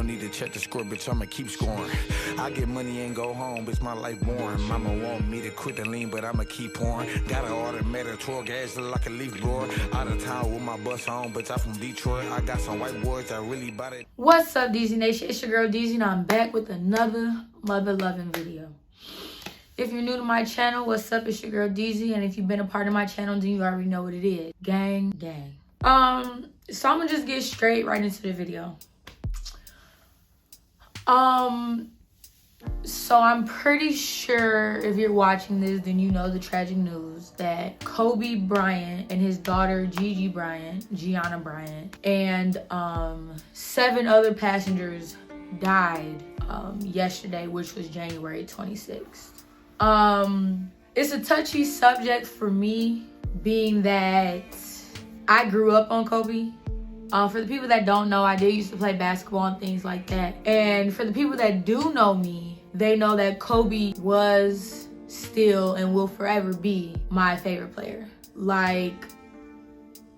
no need to check the score, bitch, I'ma keep scoring. I get money and go home, bitch, my life boring. Mama want me to quit the lean, but I'ma keep pouring. Got an automatic 12 gas, look like a leaf blower. Out of town with my bus on, bitch, I'm from Detroit. I got some white boys that really bought it. What's up, DEEZY Nation? It's your girl DEEZY, and I'm back with another mother-loving video. If you're new to my channel, what's up? It's your girl DEEZY, and if you've been a part of my channel, then you already know what it is. Gang, gang. So I'm gonna just get straight right into the video. So I'm pretty sure if you're watching this, then you know the tragic news that Kobe Bryant and his daughter Gigi Bryant, Gianna Bryant, and 7 other passengers died yesterday, which was January 26th. It's a touchy subject for me, being that I grew up on Kobe. For the people that don't know, I did used to play basketball and things like that. And for the people that do know me, they know that Kobe was, still, and will forever be my favorite player. Like,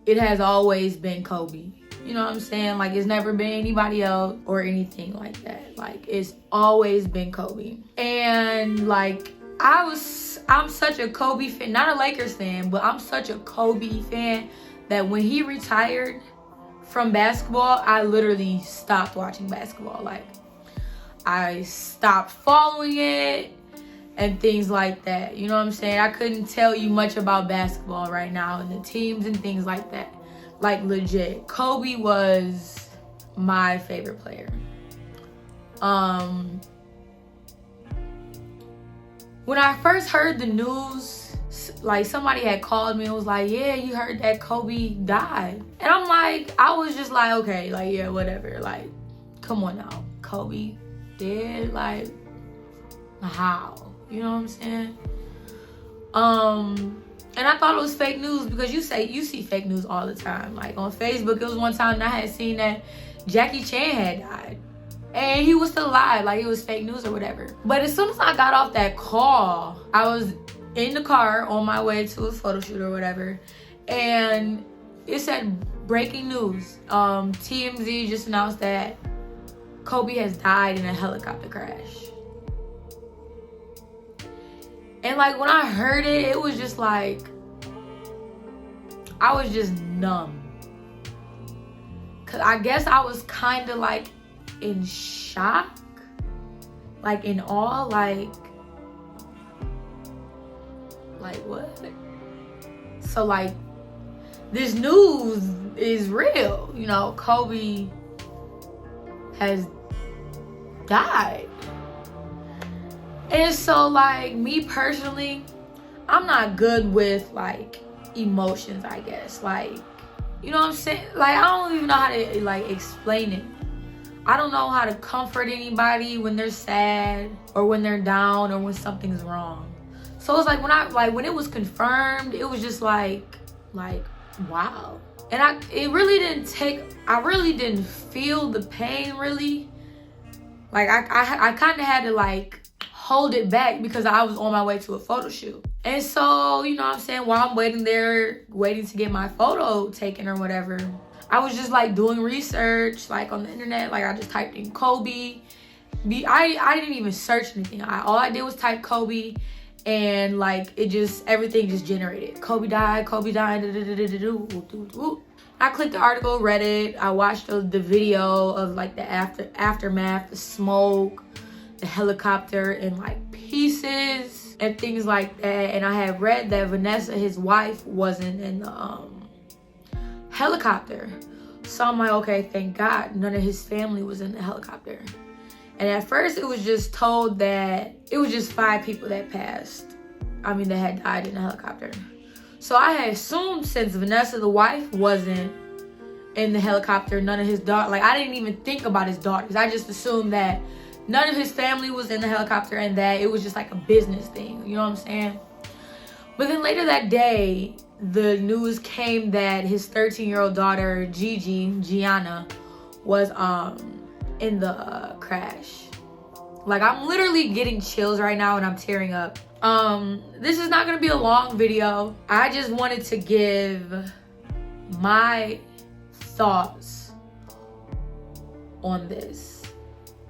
it has always been Kobe. You know what I'm saying? Like, it's never been anybody else or anything like that. Like, it's always been Kobe. And like, I'm such a Kobe fan, not a Lakers fan, but I'm such a Kobe fan that when he retired from basketball, I literally stopped watching basketball. Like, I stopped following it and things like that. You know what I'm saying? I couldn't tell you much about basketball right now and the teams and things like that. Like, legit, Kobe was my favorite player. When I first heard the news, like, somebody had called me and was like, yeah, you heard that Kobe died. And I'm like, I was just like, okay, like, yeah, whatever. Like, come on now, Kobe dead? Like, how? You know what I'm saying? And I thought it was fake news, because you see fake news all the time. Like, on Facebook, it was one time that I had seen that Jackie Chan had died. And he was still alive, like it was fake news or whatever. But as soon as I got off that call, I was in the car on my way to a photo shoot or whatever, and it said breaking news. TMZ just announced that Kobe has died in a helicopter crash. And like, when I heard it, it was just like, I was just numb. Cause I guess I was kind of like in shock, like in awe, like what? So like, this news is real, you know, Kobe has died. And so like, me personally, I'm not good with like emotions, I guess. Like, you know what I'm saying? Like, I don't even know how to like explain it. I don't know how to comfort anybody when they're sad or when they're down or when something's wrong. So it's like, when it was confirmed, it was just like wow. And I really didn't feel the pain, really. Like, I kind of had to like hold it back because I was on my way to a photo shoot. And so, you know what I'm saying, while I'm waiting to get my photo taken or whatever, I was just like doing research, like on the internet. Like, I just typed in Kobe. I didn't even search anything. All I did was type Kobe, and like, everything just generated. Kobe died. I clicked the article, read it. I watched the video of like the aftermath, the smoke, the helicopter in like pieces and things like that. And I had read that Vanessa, his wife, wasn't in the helicopter. So I'm like, okay, thank God none of his family was in the helicopter. And at first it was just told that it was just 5 people that that had died in the helicopter. So I had assumed, since Vanessa, the wife, wasn't in the helicopter, none of his daughters, like, I didn't even think about his daughters. I just assumed that none of his family was in the helicopter and that it was just like a business thing, you know what I'm saying? But then later that day, the news came that his 13-year-old daughter, Gianna, was in the crash. Like, I'm literally getting chills right now and I'm tearing up. This is not gonna be a long video. I just wanted to give my thoughts on this.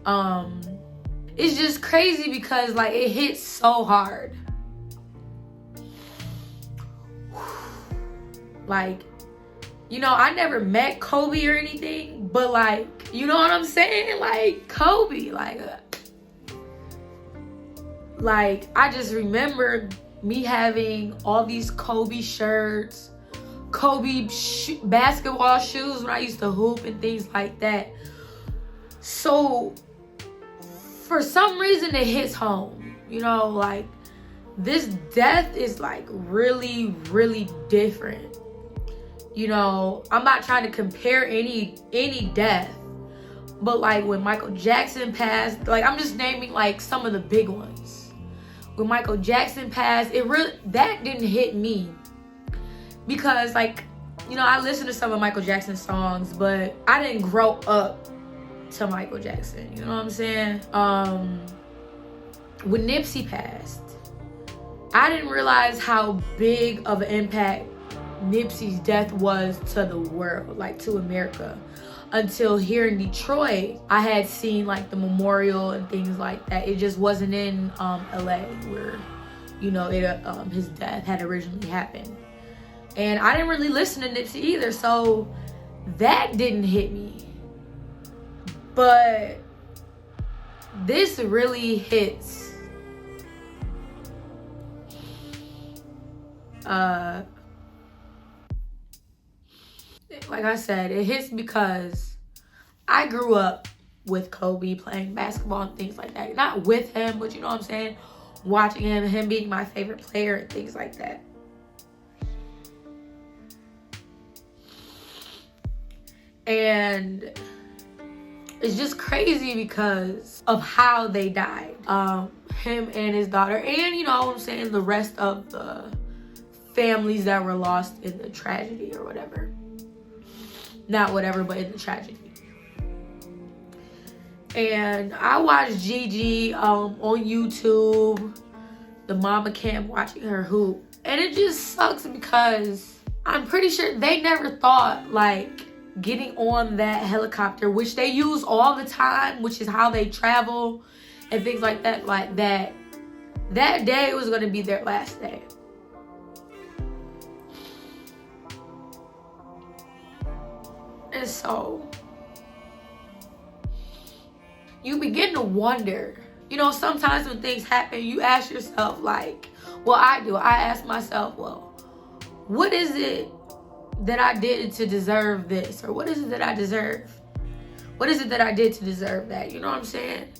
It's just crazy because like it hits so hard. Like, you know, I never met Kobe or anything, but like, you know what I'm saying? Like Kobe, like I just remember me having all these Kobe shirts, Kobe basketball shoes when I used to hoop and things like that. So for some reason it hits home, you know, like this death is like really, really different. You know, I'm not trying to compare any death, but like when Michael Jackson passed, like I'm just naming like some of the big ones. When Michael Jackson passed, that didn't hit me because like, you know, I listened to some of Michael Jackson's songs, but I didn't grow up to Michael Jackson, you know what I'm saying? When Nipsey passed, I didn't realize how big of an impact Nipsey's death was to the world, like to America, until here in Detroit I had seen like the memorial and things like that. It just wasn't in LA where, you know, his death had originally happened, and I didn't really listen to Nipsey either, so that didn't hit me. But this really hits. Like I said, it hits because I grew up with Kobe playing basketball and things like that. Not with him, but you know what I'm saying? Watching him being my favorite player and things like that. And it's just crazy because of how they died. Him and his daughter, and you know what I'm saying, the rest of the families that were lost in the tragedy or whatever. Not whatever, but in the tragedy. And I watched Gigi on YouTube, the mama cam, watching her hoop. And it just sucks because I'm pretty sure they never thought like getting on that helicopter, which they use all the time, which is how they travel and things like that that day was going to be their last day. And so you begin to wonder, you know, sometimes when things happen, you ask yourself like, well, I ask myself, well, what is it that I did to deserve this? Or what is it that I deserve? What is it that I did to deserve that? You know what I'm saying?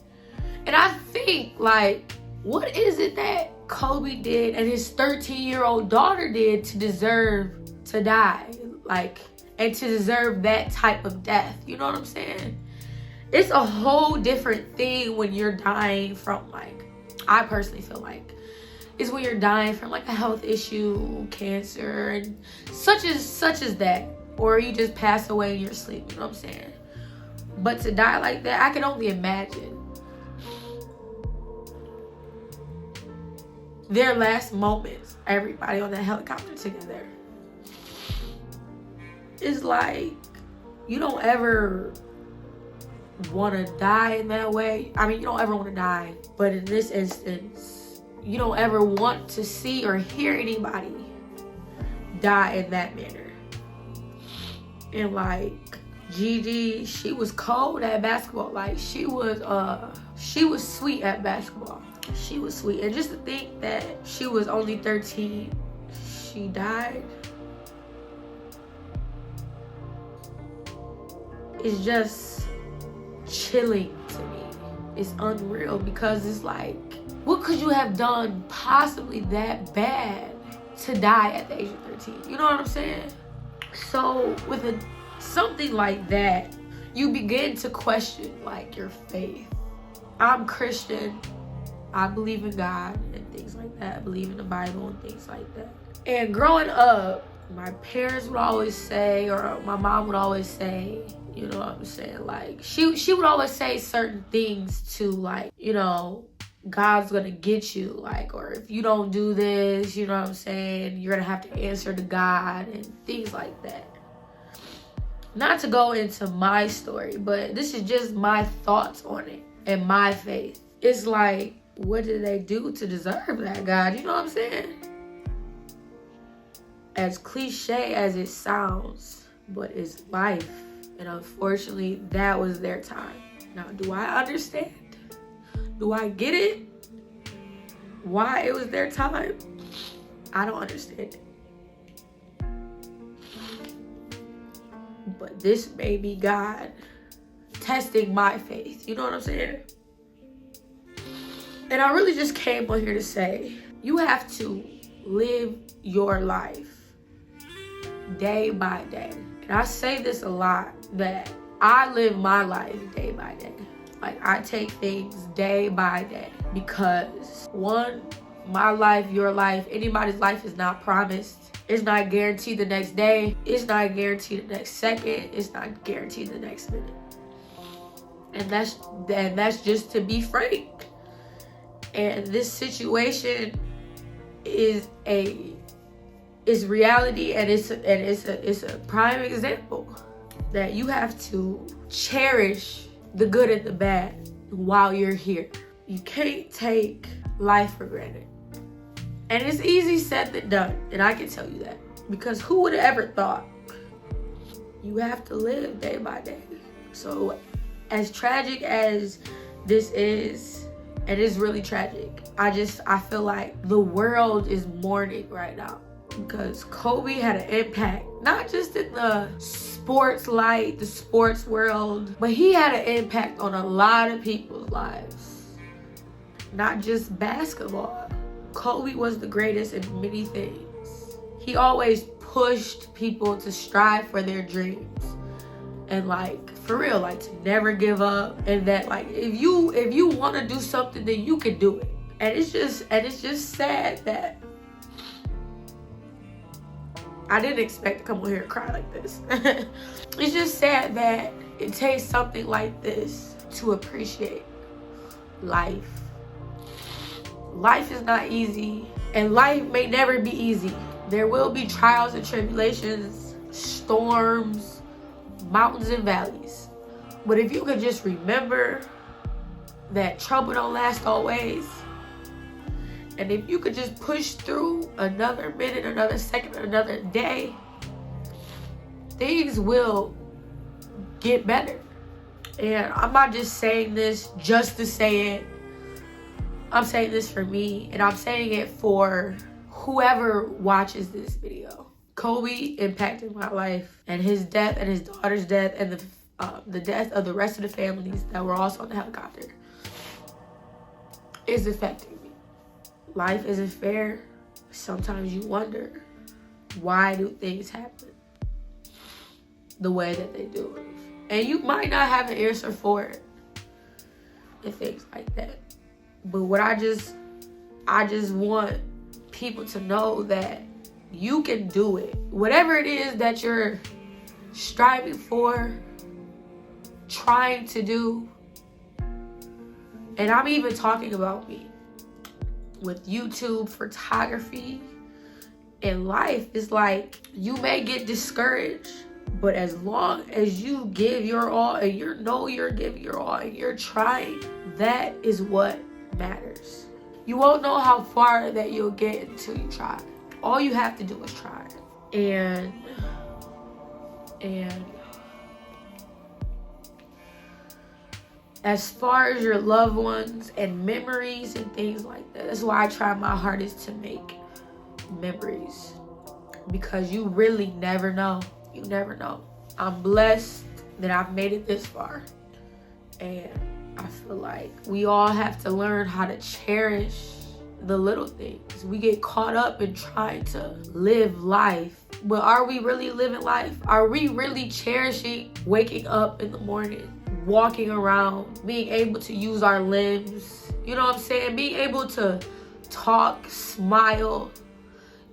And I think like, what is it that Kobe did and his 13-year-old daughter did to deserve to die? Like, and to deserve that type of death. You know what I'm saying? It's a whole different thing when you're dying from like, I personally feel like, is when you're dying from like a health issue, cancer, and such as that. Or you just pass away in your sleep, you know what I'm saying? But to die like that, I can only imagine. Their last moments, everybody on that helicopter together. It's like, you don't ever want to die in that way. I mean, you don't ever want to die. But in this instance, you don't ever want to see or hear anybody die in that manner. And like, Gigi, she was cold at basketball. Like, she was sweet at basketball. She was sweet. And just to think that she was only 13, she died. It's just chilling to me. It's unreal because it's like, what could you have done possibly that bad to die at the age of 13? You know what I'm saying? So with something like that, you begin to question like your faith. I'm Christian. I believe in God and things like that. I believe in the Bible and things like that. And growing up, my parents would always say, or my mom would always say, you know what I'm saying? Like, she would always say certain things to, like, you know, God's gonna get you. Like, or if you don't do this, you know what I'm saying? You're gonna have to answer to God and things like that. Not to go into my story, but this is just my thoughts on it. and my faith. It's like, what did they do to deserve that, God? You know what I'm saying? As cliche as it sounds, but it's life. And unfortunately, that was their time. Now, do I understand? Do I get it? Why it was their time? I don't understand it. But this may be God testing my faith. You know what I'm saying? And I really just came on here to say, you have to live your life day by day. And I say this a lot, that I live my life day by day. Like, I take things day by day because, one, my life, your life, anybody's life is not promised. It's not guaranteed the next day. It's not guaranteed the next second. It's not guaranteed the next minute. And that's just to be frank. And this situation is reality, and it's a prime example that you have to cherish the good and the bad while you're here. You can't take life for granted. And it's easy said than done, and I can tell you that, because who would have ever thought? You have to live day by day. So as tragic as this is, and it's really tragic, I feel like the world is mourning right now, because Kobe had an impact, not just in the sports light, the sports world, but he had an impact on a lot of people's lives, not just basketball. Kobe was the greatest in many things. He always pushed people to strive for their dreams, and like, for real, like, to never give up, and that like, if you want to do something, then you can do it. And it's just sad that I didn't expect to come on here and cry like this. It's just sad that it takes something like this to appreciate life. Life is not easy, and life may never be easy. There will be trials and tribulations, storms, mountains and valleys. But if you could just remember that trouble don't last always, and if you could just push through another minute, another second, another day, things will get better. And I'm not just saying this just to say it. I'm saying this for me, and I'm saying it for whoever watches this video. Kobe impacted my life, and his death, and his daughter's death, and the death of the rest of the families that were also on the helicopter is affecting me. Life isn't fair. Sometimes you wonder, why do things happen the way that they do? And you might not have an answer for it and things like that. But what I just want people to know that you can do it. Whatever it is that you're striving for, trying to do. And I'm even talking about me. With YouTube, photography, and life, it's like, you may get discouraged, but as long as you give your all, and you're giving your all, and you're trying, that is what matters. You won't know how far that you'll get until you try. All you have to do is try. And as far as your loved ones and memories and things like that, that's why I try my hardest to make memories, because you really never know. You never know. I'm blessed that I've made it this far, and I feel like we all have to learn how to cherish the little things. We get caught up in trying to live life, but are we really living life? Are we really cherishing waking up in the morning, walking around, being able to use our limbs? You know what I'm saying? Being able to talk, smile.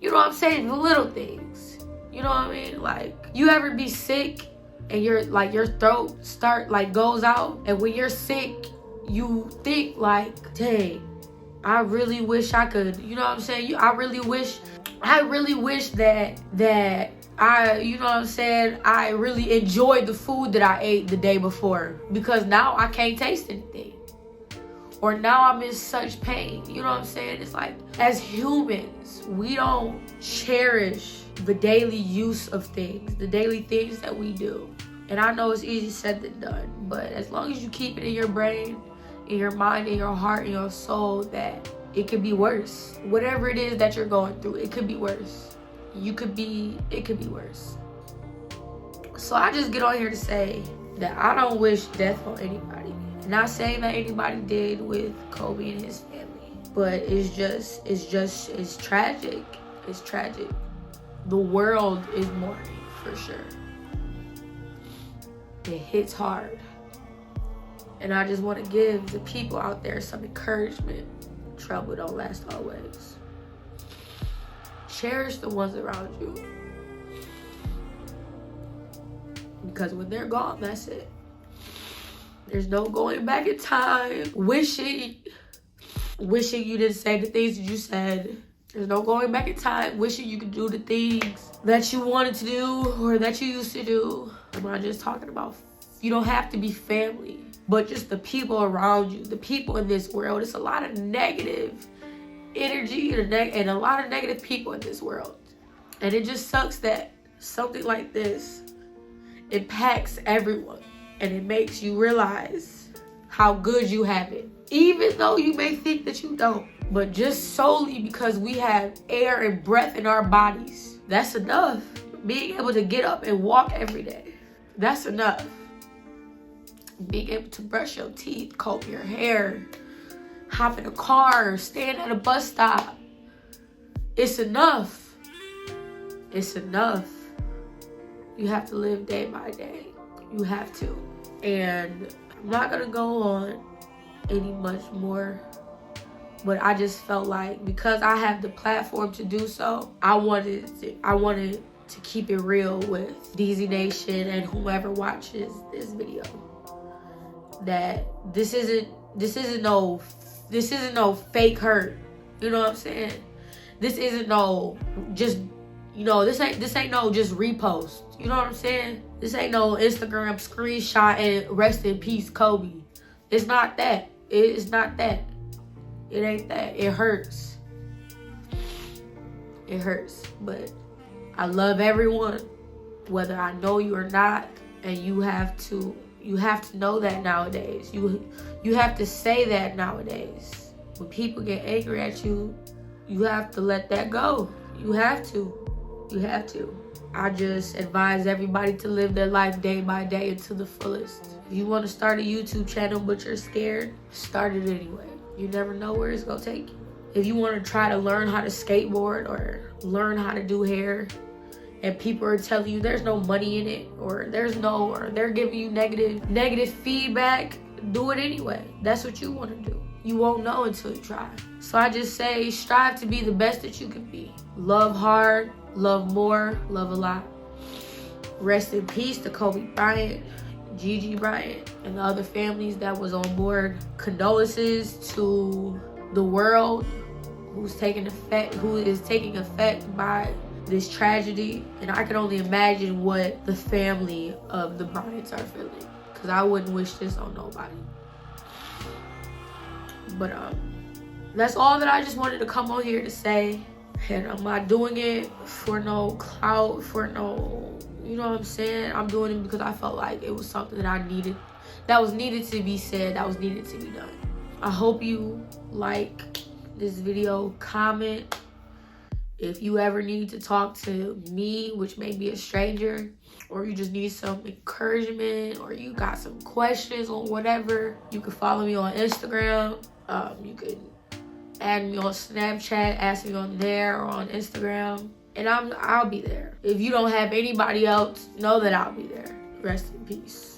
You know what I'm saying? The little things. You know what I mean? Like, you ever be sick and your throat goes out, and when you're sick, you think like, dang, I really wish I could, you know what I'm saying? I really wish that I, you know what I'm saying, I really enjoyed the food that I ate the day before, because now I can't taste anything. or now I'm in such pain. You know what I'm saying? It's like, as humans, we don't cherish the daily use of things, the daily things that we do. And I know it's easier said than done, but as long as you keep it in your brain, in your mind, in your heart, in your soul, that it could be worse. Whatever it is that you're going through, it could be worse. It could be worse. So I just get on here to say that I don't wish death on anybody. Not saying that anybody did with Kobe and his family, but it's tragic. It's tragic. The world is mourning, for sure. It hits hard. And I just want to give the people out there some encouragement. Trouble don't last always. Cherish the ones around you. Because when they're gone, that's it. There's no going back in time. Wishing you didn't say the things that you said. There's no going back in time. Wishing you could do the things that you wanted to do or that you used to do. I'm not just talking about, you don't have to be family, but just the people around you, the people in this world. It's a lot of negative energy and a lot of negative people in this world. And it just sucks that something like this impacts everyone. And it makes you realize how good you have it. Even though you may think that you don't. But just solely because we have air and breath in our bodies. That's enough. Being able to get up and walk every day. That's enough. Being able to brush your teeth, comb your hair, hop in a car, stand at a bus stop. It's enough. It's enough. You have to live day by day. You have to. And I'm not gonna go on any much more, but I just felt like because I have the platform to do so, I wanted to keep it real with DEEZY Nation and whoever watches this video. That this isn't no fake hurt. You know what I'm saying? This isn't no just, you know, this ain't no just repost. You know what I'm saying? This ain't no Instagram screenshot and rest in peace Kobe. It's not that. It's not that. It ain't that. It hurts. It hurts. But I love everyone, whether I know you or not, and you have to know that nowadays. You have to say that nowadays. When people get angry at you, you have to let that go. You have to. You have to. I just advise everybody to live their life day by day and to the fullest. If you want to start a YouTube channel but you're scared, start it anyway. You never know where it's gonna take you. If you want to try to learn how to skateboard or learn how to do hair, and people are telling you there's no money in it, or they're giving you negative feedback, do it anyway. That's what you want to do. You won't know until you try. So I just say, strive to be the best that you can be. Love hard, love more, love a lot. Rest in peace to Kobe Bryant, Gigi Bryant, and the other families that was on board. Condolences to the world who is taking effect by this tragedy. And I can only imagine what the family of the Bryants are feeling, because I wouldn't wish this on nobody. But that's all that I just wanted to come on here to say. And I'm not doing it for no clout, for no, you know what I'm saying? I'm doing it because I felt like it was something that was needed to be said, that was needed to be done. I hope you like this video. Comment if you ever need to talk to me, which may be a stranger, or you just need some encouragement, or you got some questions on whatever. You can follow me on Instagram. You can add me on Snapchat, ask me on there or on Instagram, and I'll be there. If you don't have anybody else, know that I'll be there. Rest in peace.